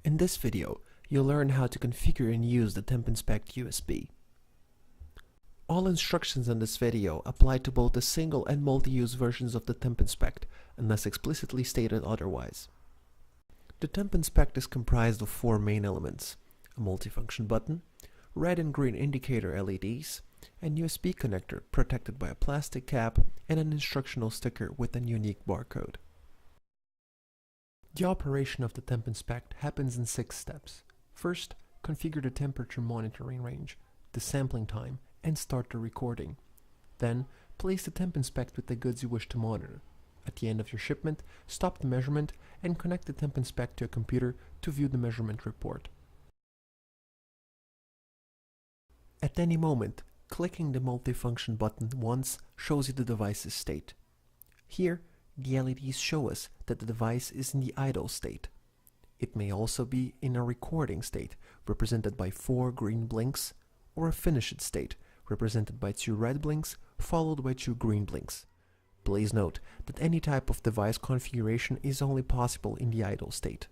In this video, you'll learn how to configure and use the Tempinspect USB. All instructions in this video apply to both the single and multi-use versions of the Tempinspect, unless explicitly stated otherwise. The Tempinspect is comprised of four main elements: a multifunction button, red and green indicator LEDs, and USB connector protected by a plastic cap and an instructional sticker with a unique barcode. The operation of the Tempinspect happens in 6 steps. First, configure the temperature monitoring range, the sampling time, and start the recording. Then, place the Tempinspect with the goods you wish to monitor. At the end of your shipment, stop the measurement and connect the Tempinspect to a computer to view the measurement report. At any moment, clicking the multifunction button once shows you the device's state. Here, the LEDs show us that the device is in the idle state. It may also be in a recording state, represented by 4 green blinks, or a finished state, represented by 2 red blinks, followed by 2 green blinks. Please note that any type of device configuration is only possible in the idle state.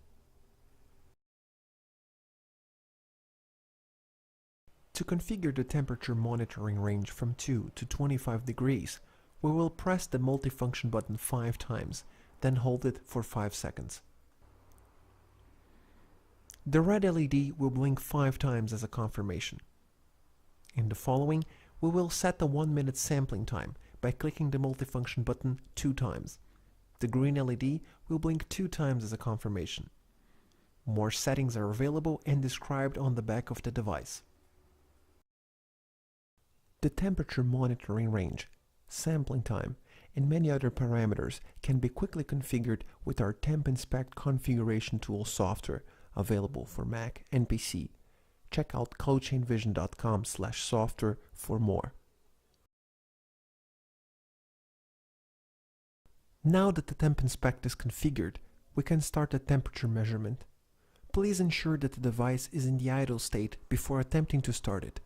To configure the temperature monitoring range from 2 to 25 degrees, we will press the multifunction button 5 times, then hold it for 5 seconds. The red LED will blink 5 times as a confirmation. In the following, we will set the 1-minute sampling time by clicking the multifunction button 2 times. The green LED will blink 2 times as a confirmation. More settings are available and described on the back of the device. The temperature monitoring range, sampling time, and many other parameters can be quickly configured with our Tempinspect configuration tool software available for Mac and PC. Check out codechainvision.com/software for more. Now that the Tempinspect is configured, we can start the temperature measurement. Please ensure that the device is in the idle state before attempting to start it.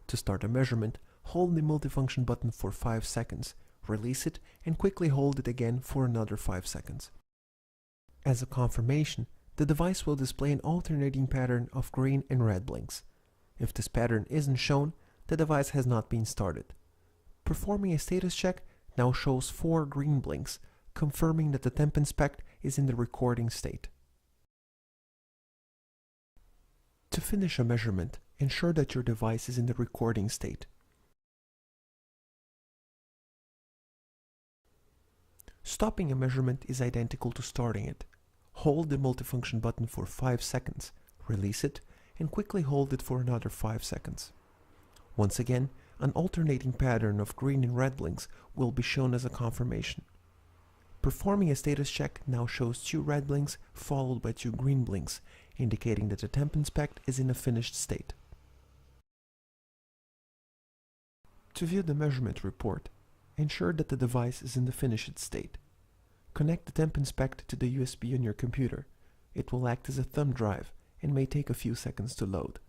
To start a measurement, hold the multifunction button for 5 seconds, release it, and quickly hold it again for another 5 seconds. As a confirmation, the device will display an alternating pattern of green and red blinks. If this pattern isn't shown, the device has not been started. Performing a status check now shows 4 green blinks, confirming that the Tempinspect is in the recording state. To finish a measurement, ensure that your device is in the recording state. Stopping a measurement is identical to starting it. Hold the multifunction button for 5 seconds, release it, and quickly hold it for another 5 seconds. Once again, an alternating pattern of green and red blinks will be shown as a confirmation. Performing a status check now shows 2 red blinks followed by 2 green blinks, indicating that the Tempinspect is in a finished state. To view the measurement report, ensure that the device is in the finished state. Connect the Tempinspect to the USB on your computer. It will act as a thumb drive and may take a few seconds to load.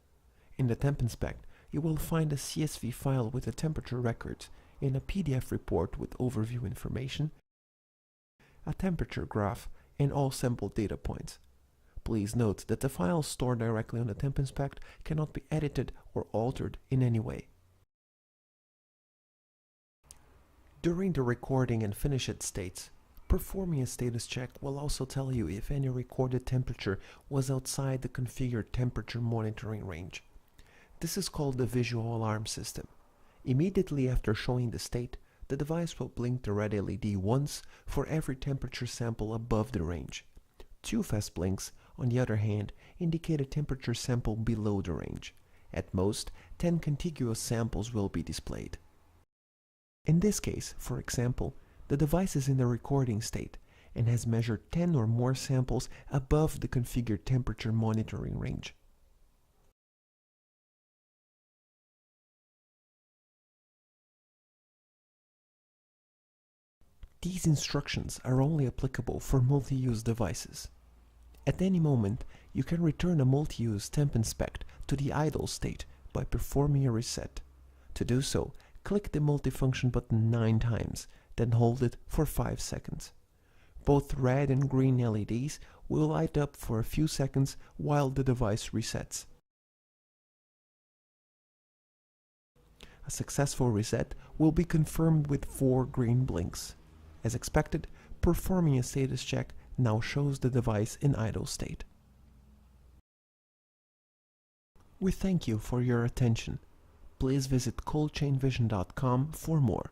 In the Tempinspect, you will find a CSV file with the temperature records and a PDF report with overview information, a temperature graph, and all sampled data points. Please note that the files stored directly on the Tempinspect cannot be edited or altered in any way. During the recording and finished states, performing a status check will also tell you if any recorded temperature was outside the configured temperature monitoring range. This is called the visual alarm system. Immediately after showing the state, the device will blink the red LED once for every temperature sample above the range. 2 fast blinks, on the other hand, indicate a temperature sample below the range. At most, 10 contiguous samples will be displayed. In this case, for example, the device is in the recording state and has measured 10 or more samples above the configured temperature monitoring range. These instructions are only applicable for multi-use devices. At any moment, you can return a multi-use Tempinspect to the idle state by performing a reset. To do so, click the multifunction button 9 times, then hold it for 5 seconds. Both red and green LEDs will light up for a few seconds while the device resets. A successful reset will be confirmed with 4 green blinks. As expected, performing a status check now shows the device in idle state. We thank you for your attention. Please visit coldchainvision.com for more.